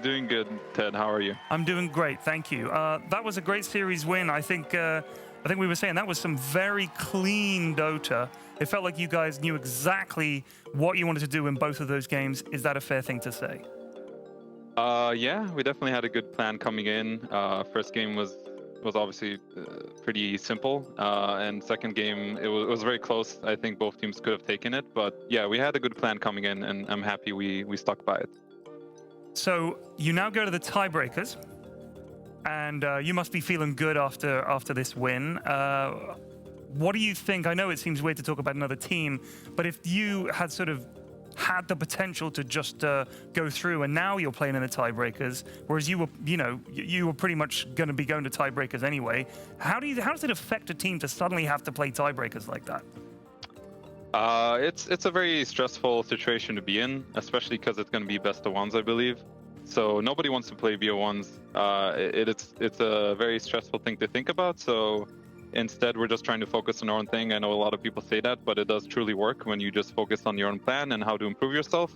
Doing good, Ted. How are you? I'm doing great, thank you. That was a great series win. I think we were saying that was some very clean Dota. It felt like you guys knew exactly what you wanted to do in both of those games. Is that a fair thing to say? Yeah, we definitely had a good plan coming in. First game was obviously pretty simple, and second game it was very close. I think both teams could have taken it, but yeah, we had a good plan coming in, and I'm happy we stuck by it. So you now go to the tiebreakers, and you must be feeling good after this win. What do you think? I know it seems weird to talk about another team, but if you had sort of had the potential to just go through, and now you're playing in the tiebreakers, whereas you were pretty much going to be going to tiebreakers anyway. How does it affect a team to suddenly have to play tiebreakers like that? It's a very stressful situation to be in, especially because it's going to be best of ones, I believe. So nobody wants to play BO1s. It's a very stressful thing to think about. So instead, we're just trying to focus on our own thing. I know a lot of people say that, but it does truly work when you just focus on your own plan and how to improve yourself,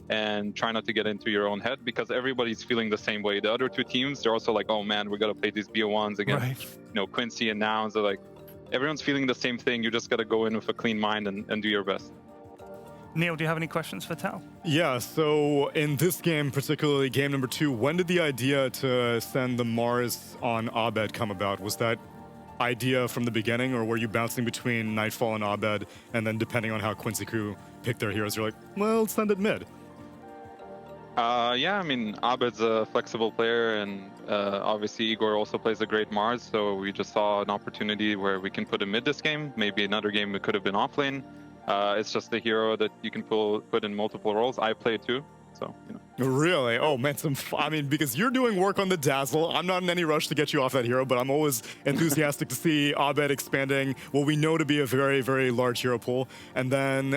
and try not to get into your own head, because everybody's feeling the same way. The other two teams, they're also like, oh man, we got to play these BO1s against Quincy and Nouns. They're like, everyone's feeling the same thing. You just got to go in with a clean mind and do your best. Neil, do you have any questions for Tal? Yeah, so in this game, particularly game number 2, when did the idea to send the Mars on Abed come about? Was that idea from the beginning, or were you bouncing between Nightfall and Abed, and then depending on how Quincy Crew picked their heroes, you're like, well, send it mid? Yeah, I mean, Abed's a flexible player, and obviously Igor also plays a great Mars, so we just saw an opportunity where we can put him mid this game. Maybe another game it could have been off lane. It's just a hero that you can put in multiple roles. I play too, so, Really? Oh, man, because you're doing work on the Dazzle. I'm not in any rush to get you off that hero, but I'm always enthusiastic to see Abed expanding what we know to be a very, very large hero pool. And then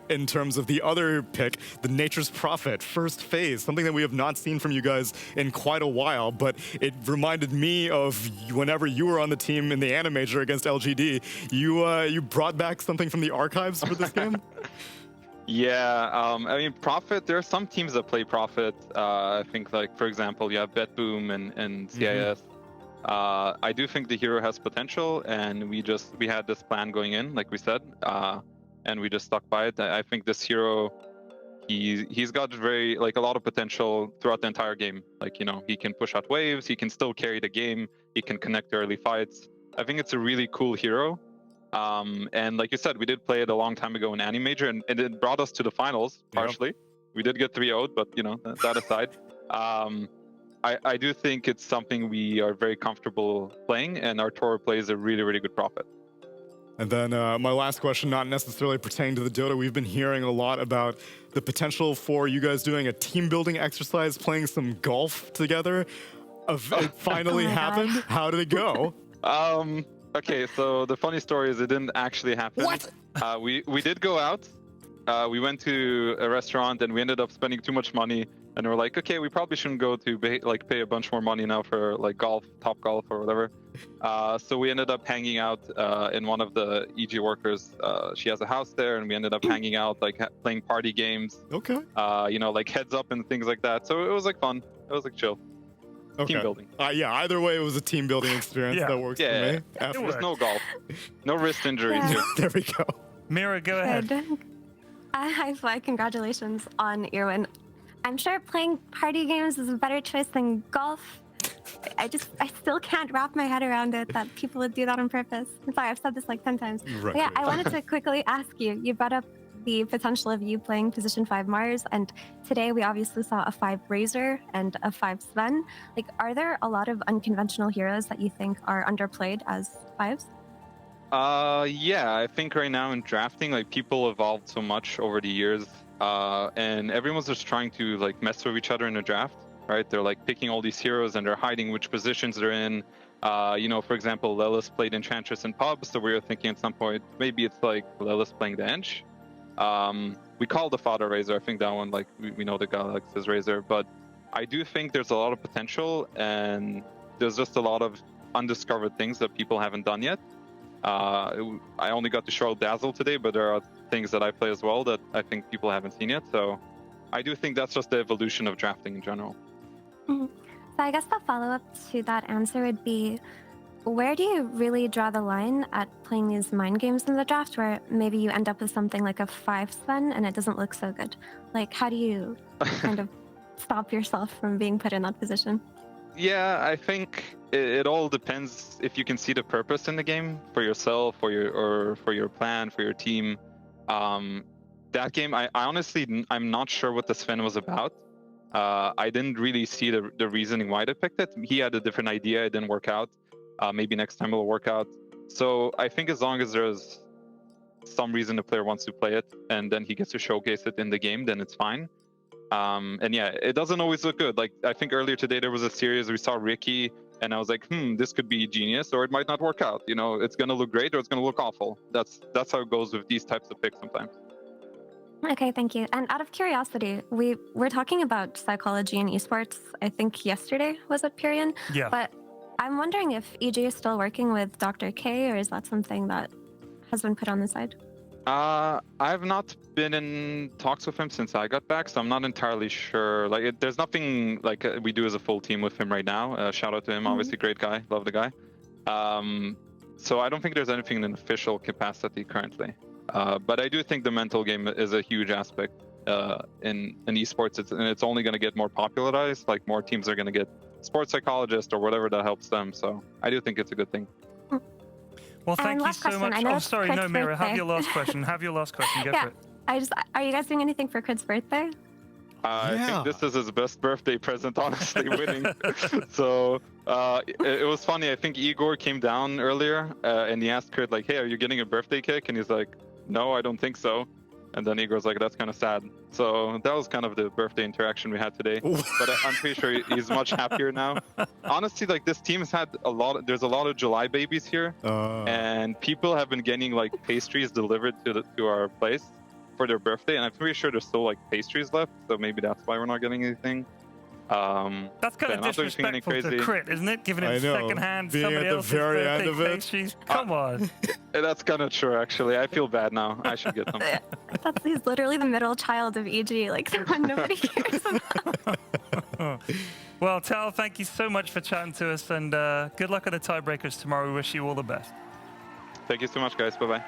in terms of the other pick, the Nature's Prophet, first phase, something that we have not seen from you guys in quite a while, but it reminded me of whenever you were on the team in the Animajor against LGD, you brought back something from the archives for this game? Yeah, I mean, Prophet, there are some teams that play Prophet. I think, like, for example, you have BetBoom and CIS. I do think the hero has potential, and we had this plan going in, like we said, and we just stuck by it. I think this hero, he's got a lot of potential throughout the entire game. Like, he can push out waves, he can still carry the game, he can connect early fights. I think it's a really cool hero. And like you said, we did play it a long time ago in Animajor, and it brought us to the finals, partially. Yep. We did get 3-0'd, but, that aside. I do think it's something we are very comfortable playing, and our Toro plays a really, really good Prophet. And then my last question, not necessarily pertaining to the Dota, we've been hearing a lot about the potential for you guys doing a team-building exercise, playing some golf together. It finally happened. God. How did it go? Okay, so the funny story is it didn't actually happen. What? We did go out. We went to a restaurant, and we ended up spending too much money. And we're like, okay, we probably shouldn't go to pay a bunch more money now for golf, Top Golf or whatever. So we ended up hanging out in one of the EG workers. She has a house there, and we ended up hanging out, playing party games. Okay. Heads up and things like that. So it was chill. Okay. Team building. Yeah, either way, it was a team building experience that works for me. There's no golf. No wrist injuries here. There we go. Mira, go ahead. Hi, Fly. Congratulations on your win. I'm sure playing party games is a better choice than golf. I still can't wrap my head around it that people would do that on purpose. I'm sorry, I've said this 10 times. Right. Yeah, I wanted to quickly ask you. You brought up the potential of you playing position 5 Mars, and today we obviously saw a 5 Razor and a 5 Sven. Are there a lot of unconventional heroes that you think are underplayed as 5s? Yeah, I think right now in drafting, people evolved so much over the years, and everyone's just trying to mess with each other in a draft, right? They're picking all these heroes, and they're hiding which positions they're in. For example, Lelis played Enchantress and Pub, so we were thinking at some point maybe it's Lelis playing the Ench. We call the Fodder Razor. I think that one, we know the Galaxy's Razor, but I do think there's a lot of potential, and there's just a lot of undiscovered things that people haven't done yet. I only got to show Dazzle today, but there are things that I play as well that I think people haven't seen yet. So I do think that's just the evolution of drafting in general. Mhm. So I guess the follow-up to that answer would be, where do you really draw the line at playing these mind games in the draft where maybe you end up with something like a 5 Sven and it doesn't look so good? Like, how do you kind of stop yourself from being put in that position? Yeah, I think it all depends if you can see the purpose in the game for yourself, or for your plan, for your team. That game, I honestly, I'm not sure what the Sven was about. I didn't really see the reasoning why they picked it. He had a different idea, it didn't work out. Maybe next time it'll work out. So I think as long as there's some reason the player wants to play it and then he gets to showcase it in the game, then it's fine. And yeah, it doesn't always look good. Like, I think earlier today there was a series we saw Ricky, and I was like, this could be genius, or it might not work out. You know, it's gonna look great or it's gonna look awful. That's how it goes with these types of picks sometimes. Okay, thank you. And out of curiosity, we were talking about psychology in esports, I think yesterday was at Pyrian. Yeah. But I'm wondering if EG is still working with Dr. K, or is that something that has been put on the side? I've not been in talks with him since I got back, so I'm not entirely sure. Like, there's nothing like we do as a full team with him right now. Shout out to him, obviously great guy, love the guy. So I don't think there's anything in an official capacity currently. But I do think the mental game is a huge aspect in esports, and it's only going to get more popularized. Like, more teams are going to get sports psychologists or whatever that helps them. So I do think it's a good thing. Well, thank you last so question. much. I know Oh, it's sorry, Crit's no, Mira. Have birthday. your last question. Have your last question. Go Yeah. for it. Are you guys doing anything for Crit's birthday? I Yeah. think this is his best birthday present, honestly, winning. So it was funny. I think Igor came down earlier and he asked Crit, like, hey, are you getting a birthday cake? And he's like, no, I don't think so. And then Igor's like, that's kind of sad. So that was kind of the birthday interaction we had today. But I'm pretty sure he's much happier now. Honestly, like, this team has had there's a lot of July babies here. And people have been getting like pastries delivered to our place for their birthday. And I'm pretty sure there's still like pastries left. So maybe that's why we're not getting anything. That's kind of disrespectful to Crit, isn't it? Giving him secondhand Being somebody at the else's very birthday end of it. pastries. Come on. That's kind of true, actually. I feel bad now. I should get them. He's literally the middle child of EG, like someone nobody cares about. Well, Tal, thank you so much for chatting to us, and good luck at the tiebreakers tomorrow. We wish you all the best. Thank you so much, guys. Bye-bye.